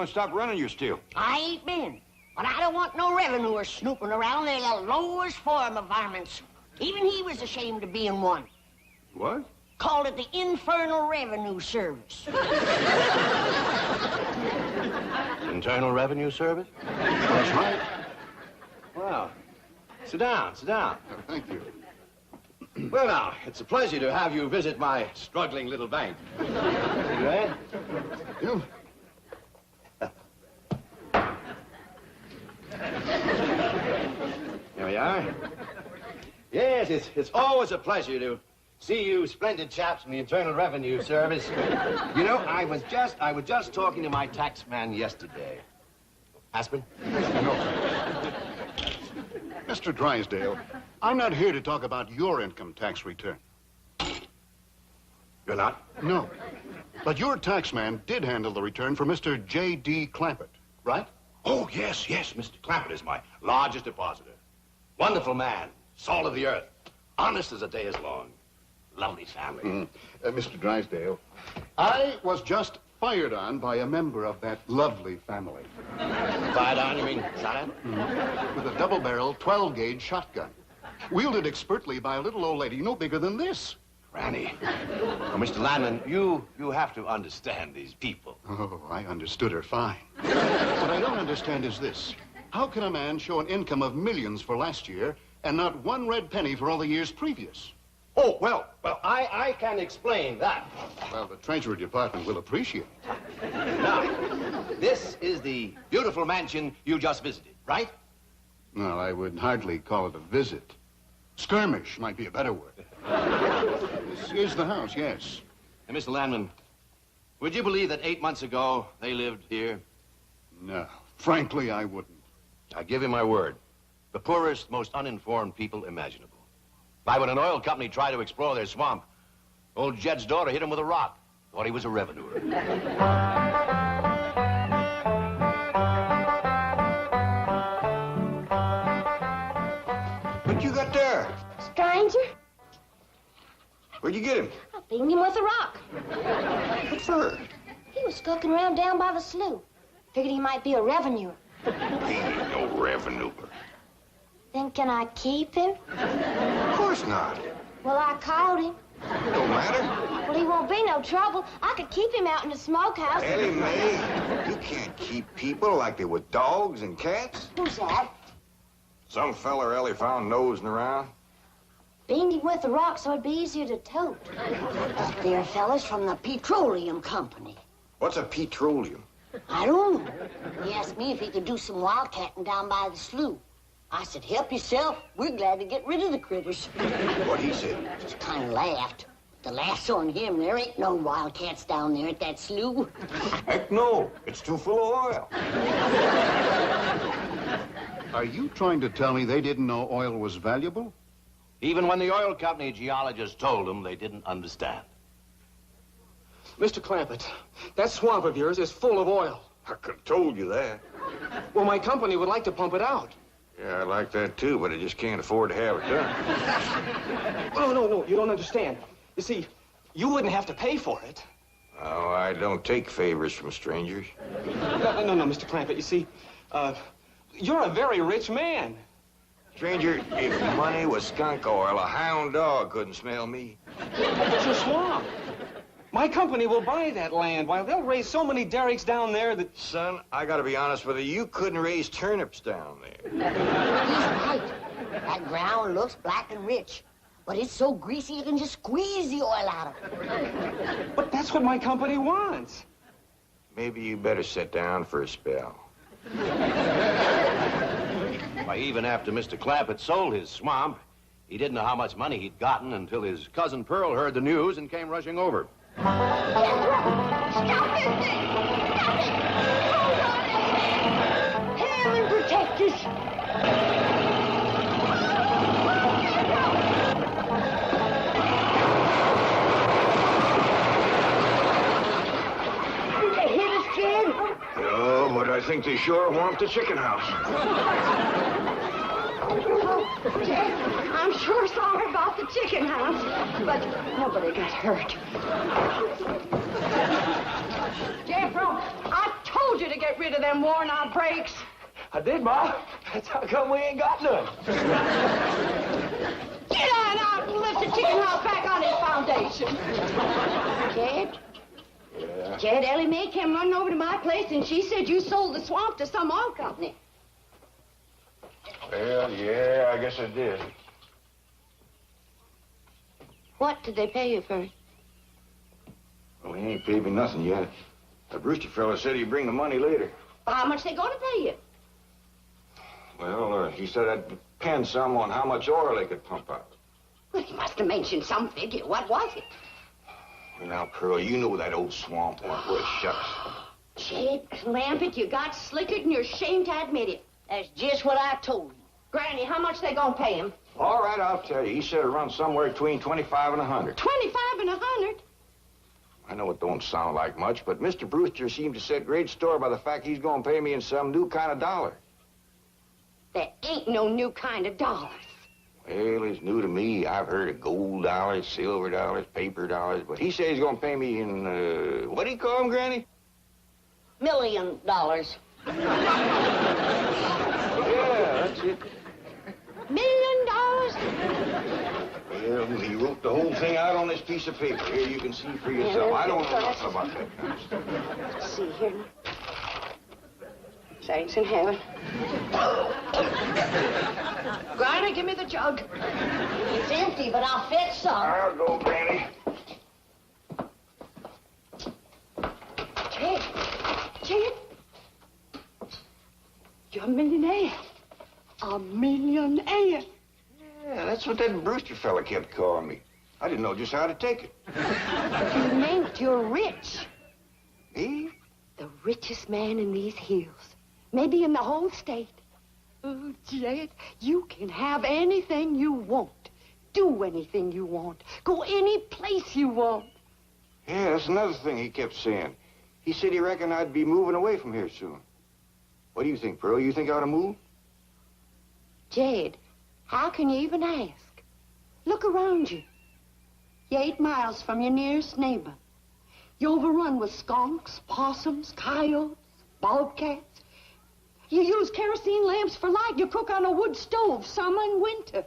Well, stop running your steal. I ain't been. But I don't want no revenuers snooping around. They're the lowest form of varmints. Even he was ashamed of being one. What? Called it the Infernal Revenue Service. Internal Revenue Service? That's right. Well, sit down, sit down. Oh, thank you. Well, now, it's a pleasure to have you visit my struggling little bank. Jed? You? Here we are. Yes, it's always a pleasure to see you splendid chaps from the Internal Revenue Service. You know, I was just talking to my tax man yesterday. Aspirin? No. Mr. Drysdale, I'm not here to talk about your income tax return. You're not? No. But your tax man did handle the return for Mr. J.D. Clampett, right? Oh, yes, Mr. Clampett is my largest depositor. Wonderful man, salt of the earth, honest as a day is long. Lovely family. Mr. Drysdale, I was just fired on by a member of that lovely family. Fired on, you mean shot at? With a double-barrel 12-gauge shotgun. Wielded expertly by a little old lady no bigger than this. Granny. Oh, Mr. Landman, you have to understand these people. Oh, I understood her fine. What I don't understand is this. How can a man show an income of millions for last year and not one red penny for all the years previous? Oh, well, I can explain that. Well, the Treasury Department will appreciate it. Now, this is the beautiful mansion you just visited, right? Well, I would hardly call it a visit. Skirmish might be a better word. This is the house, yes. And Mr. Landman, would you believe that 8 months ago they lived here? No, frankly, I wouldn't. I give you my word. The poorest, most uninformed people imaginable. Why, when an oil company tried to explore their swamp, old Jed's daughter hit him with a rock. Thought he was a revenuer. What you got there? Stranger, Where'd you get him? I pinged him with a rock. What for? He was skulking around down by the slough. Figured he might be a revenuer. He ain't no revenuer. Then can I keep him? Of course not. Well, I caught him. Don't matter. Well, he won't be no trouble. I could keep him out in the smokehouse. Ellie Mae, you can't keep people like they were dogs and cats. Who's that? Some feller Ellie found nosing around. Beamed him with a rock so it'd be easier to tote. That there fella's from the petroleum company. What's a petroleum? I don't know. He asked me if he could do some wildcatting down by the slough. I said, help yourself. We're glad to get rid of the critters. What he said? Just kind of laughed. The laugh's on him. There ain't no wildcats down there at that slough. Heck no. It's too full of oil. Are you trying to tell me they didn't know oil was valuable? Even when the oil company geologists told them, they didn't understand. Mr. Clampett, that swamp of yours is full of oil. I could have told you that. Well, my company would like to pump it out. Yeah, I like that too, but I just can't afford to have it done. Oh, no, you don't understand. You see, you wouldn't have to pay for it. Oh, I don't take favors from strangers. No, Mr. Clampett, you see, you're a very rich man. Stranger, if money was skunk oil, a hound dog couldn't smell me. It's a swamp. My company will buy that land. Why, they'll raise so many derricks down there that... Son, I gotta be honest with you, you couldn't raise turnips down there. He's right. That ground looks black and rich. But it's so greasy you can just squeeze the oil out of it. But that's what my company wants. Maybe you better sit down for a spell. Why, even after Mr. Clampett sold his swamp, he didn't know how much money he'd gotten until his cousin Pearl heard the news and came rushing over. Stop this thing! Stop it! Hold on! Heaven protect us! Did they hit us, Jed? No, but I think they sure want the chicken house. Oh, Jed, I'm sure sorry about the chicken house, but nobody got hurt. Jeffro, I told told you to get rid of them worn-out brakes. I did, Ma. That's how come we ain't got none. Get on out and lift the chicken house back on its foundation. Jed? Yeah. Jed, Ellie Mae came running over to my place, and she said you sold the swamp to some oil company. Well, yeah, I guess I did. What did they pay you for it? Well, he ain't paid me nothing yet. The Brewster fella said he'd bring the money later. Well, how much they going to pay you? Well, he said I'd depend some on how much oil they could pump out. Well, he must have mentioned some figure. What was it? Well, now, Pearl, you know that old swamp won't worth shucks. Jed, clamp it. You got slickered and you're ashamed to admit it. That's just what I told him. Granny, how much they going to pay him? All right, I'll tell you. He said it runs somewhere between 25 and 100. 25 and 100? I know it don't sound like much, but Mr. Brewster seemed to set great store by the fact he's going to pay me in some new kind of dollar. There ain't no new kind of dollars. Well, it's new to me. I've heard of gold dollars, silver dollars, paper dollars, but he says he's going to pay me in, what do you call them, Granny? $1 million. Yeah, that's it. $1 million? Well, he wrote the whole thing out on this piece of paper. Here, you can see for yourself. I don't know nothing about that kind of stuff. Let's see here. Saints in heaven. Granny, give me the jug. It's empty, but I'll fetch some. I'll go, Granny. Jed. Jed. You're a millionaire. A millionaire. Yeah, that's what that Brewster fella kept calling me. I didn't know just how to take it. You meant you're rich. Me? The richest man in these hills. Maybe in the whole state. Oh, Jed, you can have anything you want. Do anything you want. Go any place you want. Yeah, that's another thing he kept saying. He said he reckoned I'd be moving away from here soon. What do you think, Pearl? You think I ought to move? Jed, how can you even ask? Look around you. You're 8 miles from your nearest neighbor. You're overrun with skunks, possums, coyotes, bobcats. You use kerosene lamps for light. You cook on a wood stove, summer and winter.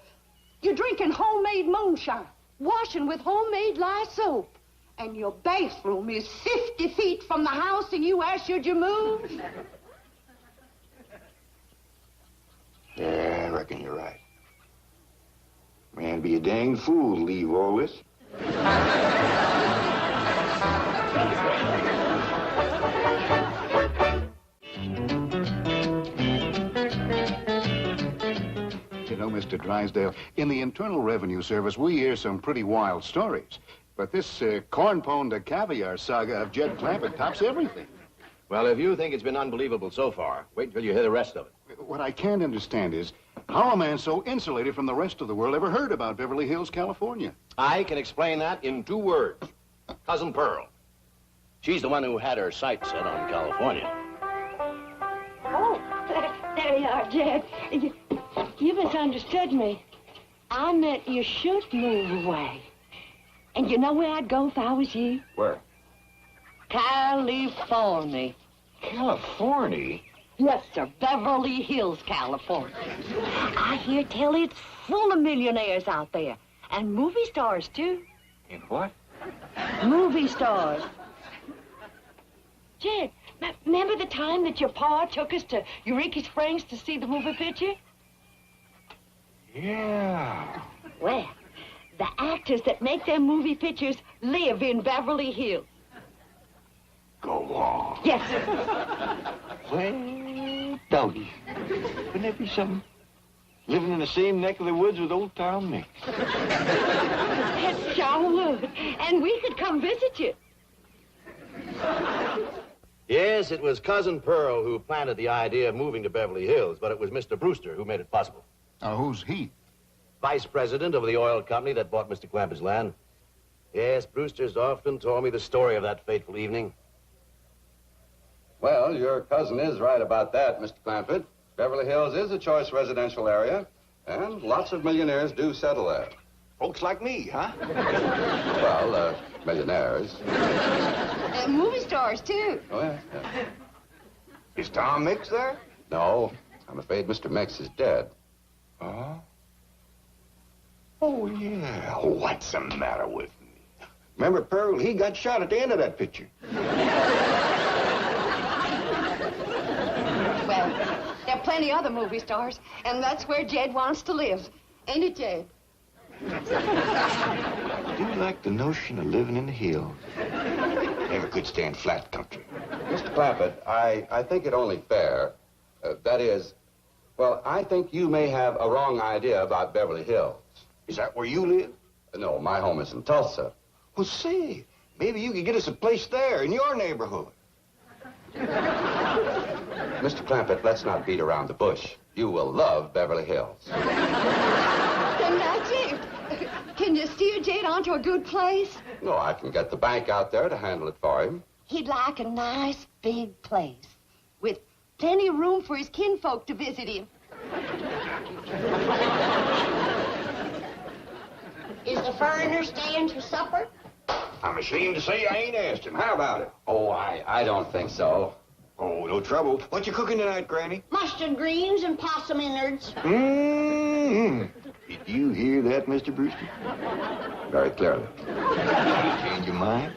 You're drinking homemade moonshine, washing with homemade lye soap. And your bathroom is 50 feet from the house and you ask, should you move? Yeah, I reckon you're right. Man, be a dang fool to leave all this. You know, Mr. Drysdale, in the Internal Revenue Service, we hear some pretty wild stories. But this corn pone to caviar saga of Jed Clampett tops everything. Well, if you think it's been unbelievable so far, wait until you hear the rest of it. What I can't understand is how a man so insulated from the rest of the world ever heard about Beverly Hills, California. I can explain that in 2 words. Cousin Pearl. She's the one who had her sights set on California. Oh, there you are, Jed. You misunderstood me. I meant you should move away. And you know where I'd go if I was you? Where? California. California? Yes, sir. Beverly Hills, California. I hear tell it's full of millionaires out there. And movie stars, too. In what? Movie stars. Jed, remember the time that your pa took us to Eureka Springs to see the movie picture? Yeah. Well, the actors that make them movie pictures live in Beverly Hills. Go on. Yes, sir. Well, doggy. Wouldn't that be something? Living in the same neck of the woods with old Tom Mix. It sure would. And we could come visit you. Yes, it was Cousin Pearl who planted the idea of moving to Beverly Hills, but it was Mr. Brewster who made it possible. Who's he? Vice president of the oil company that bought Mr. Clampett's land. Yes, Brewster's often told me the story of that fateful evening. Well, your cousin is right about that, Mr. Clampett. Beverly Hills is a choice residential area, and lots of millionaires do settle there. Folks like me, huh? Well, millionaires. Movie stars, too. Oh, yeah. Is Tom Mix there? No, I'm afraid Mr. Mix is dead. Oh? Oh, yeah. Oh, what's the matter with me? Remember Pearl? He got shot at the end of that picture. Well, there are plenty other movie stars, and that's where Jed wants to live. Ain't it, Jed? I do like the notion of living in the hills. Never could stand flat country. Mr. Clampett, I think it only fair. That is, well, I think you may have a wrong idea about Beverly Hills. Is that where you live? No, my home is in Tulsa. Well, say, maybe you could get us a place there in your neighborhood. Mr. Clampett, let's not beat around the bush. You will love Beverly Hills. Then that's it. Can you steer Jed onto a good place? No, I can get the bank out there to handle it for him. He'd like a nice big place with plenty of room for his kinfolk to visit him. Is the foreigner staying for supper? I'm ashamed to say I ain't asked him. How about it? Oh, I don't think so. Oh, no trouble. What you cooking tonight, Granny? Mustard greens and possum innards. Mm-hmm. Did you hear that, Mr. Brewster? Very clearly. Change your mind?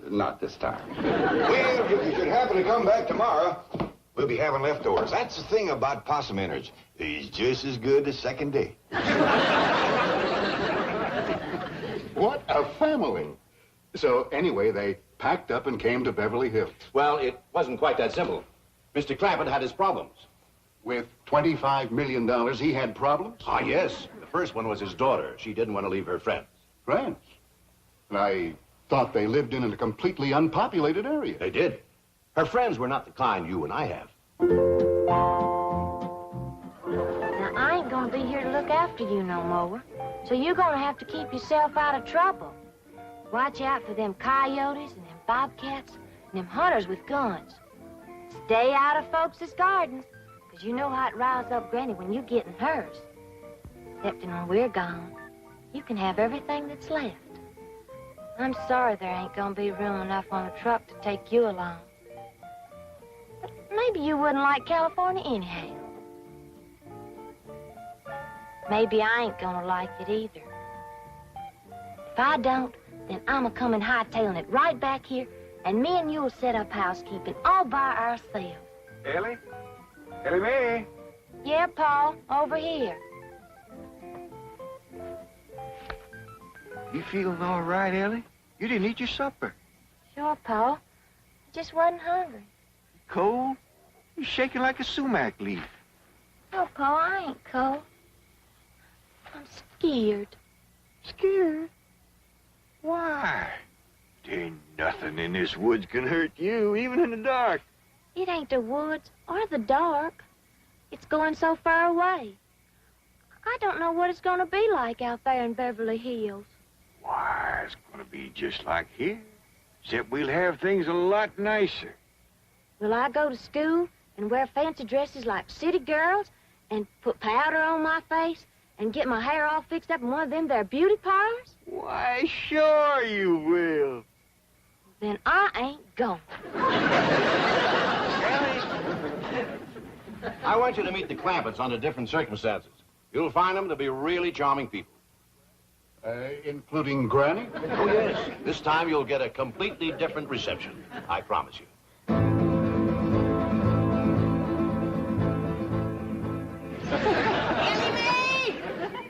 Not this time. Well, if you should happen to come back tomorrow, we'll be having leftovers. That's the thing about possum innards. He's just as good the second day. What a family. So anyway, they packed up and came to Beverly Hills. Well, it wasn't quite that simple. Mr. Clampett had his problems. With $25 million, he had problems? Ah, yes. The first one was his daughter. She didn't want to leave her friends. Friends? And I thought they lived in a completely unpopulated area. They did. Her friends were not the kind you and I have. Now, I ain't gonna be here to look after you no more. So you're gonna have to keep yourself out of trouble. Watch out for them coyotes and them bobcats and them hunters with guns. Stay out of folks' gardens, because you know how it riles up Granny when you get in hers. Except when we're gone, you can have everything that's left. I'm sorry there ain't gonna be room enough on the truck to take you along. But maybe you wouldn't like California anyhow. Maybe I ain't gonna like it either. If I don't, then I'm a-coming hightailing it right back here, and me and you'll set up housekeeping all by ourselves. Ellie? Ellie Mae? Yeah, Paul, over here. You feeling all right, Ellie? You didn't eat your supper. Sure, Paul. I just wasn't hungry. Cold? You're shaking like a sumac leaf. Oh, Paul, I ain't cold. I'm scared. Scared? Why? There ain't nothing in this woods can hurt you, even in the dark. It ain't the woods or the dark. It's going so far away. I don't know what it's gonna be like out there in Beverly Hills. Why, it's gonna be just like here. Except we'll have things a lot nicer. Will I go to school and wear fancy dresses like city girls and put powder on my face and get my hair all fixed up in one of them there beauty parlors? Why, sure you will. Then I ain't going. I want you to meet the Clampetts under different circumstances. You'll find them to be really charming people. Including Granny? Oh, yes. This time you'll get a completely different reception. I promise you. Ellie Mae!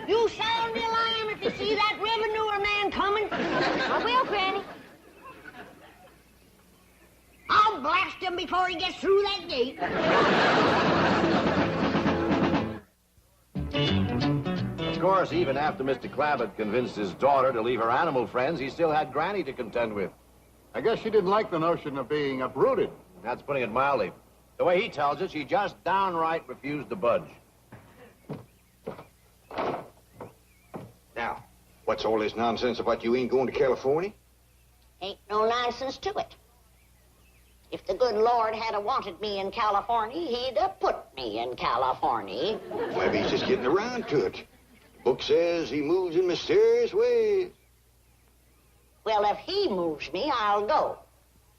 You sound the alarm if you see that revenue man coming. I will, Granny. I'll blast him before he gets through that gate. Of course, even after Mr. Clampett convinced his daughter to leave her animal friends, he still had Granny to contend with. I guess she didn't like the notion of being uprooted. That's putting it mildly. The way he tells it, she just downright refused to budge. Now, what's all this nonsense about you ain't going to California? Ain't no nonsense to it. If the good Lord had wanted me in California, he'd have put me in California. Maybe he's just getting around to it. The book says he moves in mysterious ways. Well, if he moves me, I'll go.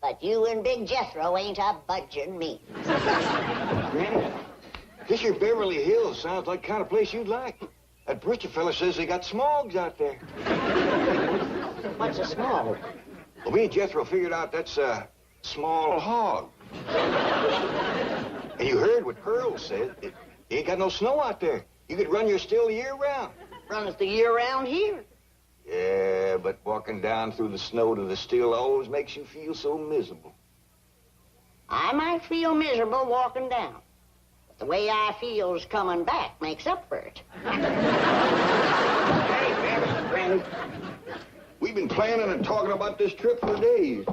But you and Big Jethro ain't a budging me. Granny, this here Beverly Hills sounds like the kind of place you'd like. That Brewster fella says they got smogs out there. What's a small? Well, me and Jethro figured out that's a small hog. And you heard what Pearl said. It ain't got no snow out there. You could run your still the year round. Run it the year round here. Yeah, but walking down through the snow to the still always makes you feel so miserable. I might feel miserable walking down. But the way I feels coming back makes up for it. Hey, Granny. We've been planning and talking about this trip for days.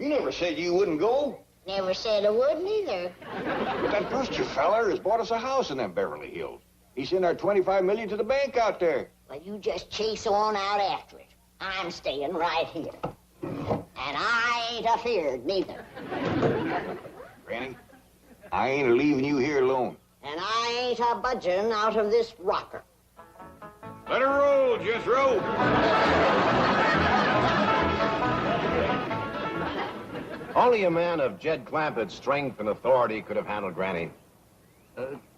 You never said you wouldn't go. Never said I wouldn't either. But that Brewster feller has bought us a house in them Beverly Hills. He sent our $25 million to the bank out there. Well, you just chase on out after it. I'm staying right here. And I ain't afeared neither. Granny, I ain't leaving you here alone. And I ain't a budging out of this rocker. Let her roll, Jethro. Only a man of Jed Clampett's strength and authority could have handled Granny.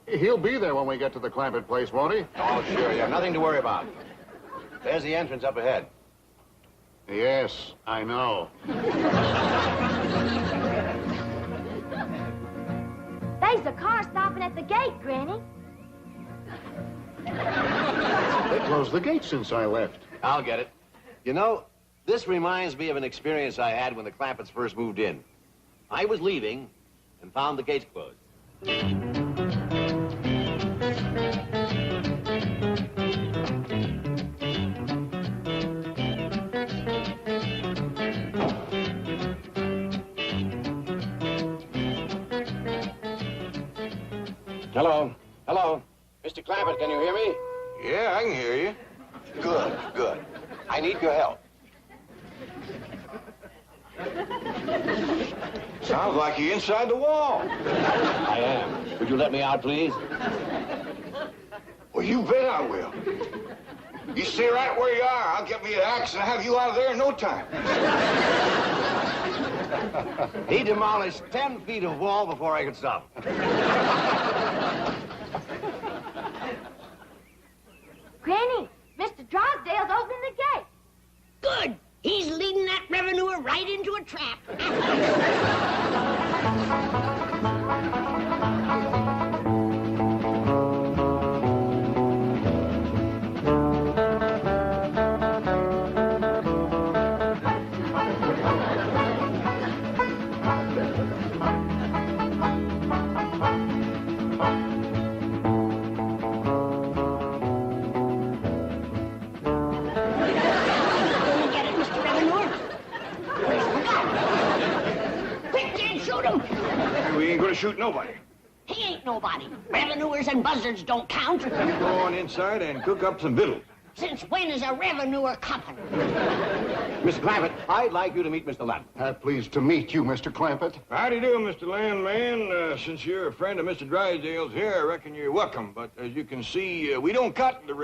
He'll be there when we get to the Clampett place, won't he? Oh, sure, you have nothing to worry about. There's the entrance up ahead. Yes, I know. There's a car stopping at the gate, Granny. They closed the gate since I left. I'll get it. You know, this reminds me of an experience I had when the Clampetts first moved in. I was leaving and found the gates closed. Hello. Hello. Mr. Clampett, can you hear me? Yeah, I can hear you. Good, good. I need your help. Sounds like you're inside the wall. I am. Would you let me out, please? Well, you bet I will. You stay right where you are. I'll get me an axe and have you out of there in no time. He demolished 10 feet of wall before I could stop him. Granny, Mr. Drysdale's opening the gate. Good. He's leading that revenuer right into a trap. We ain't gonna shoot nobody. He ain't nobody. Revenuers and buzzards don't count. You go on inside and cook up some victuals. Since when is a revenuer coming? Mr. Clampett, I'd like you to meet Mr. Lund. Pleased to meet you, Mr. Clampett. Howdy do, Mr. Landman. Since you're a friend of Mr. Drysdale's here, I reckon you're welcome. But as you can see, we don't cut the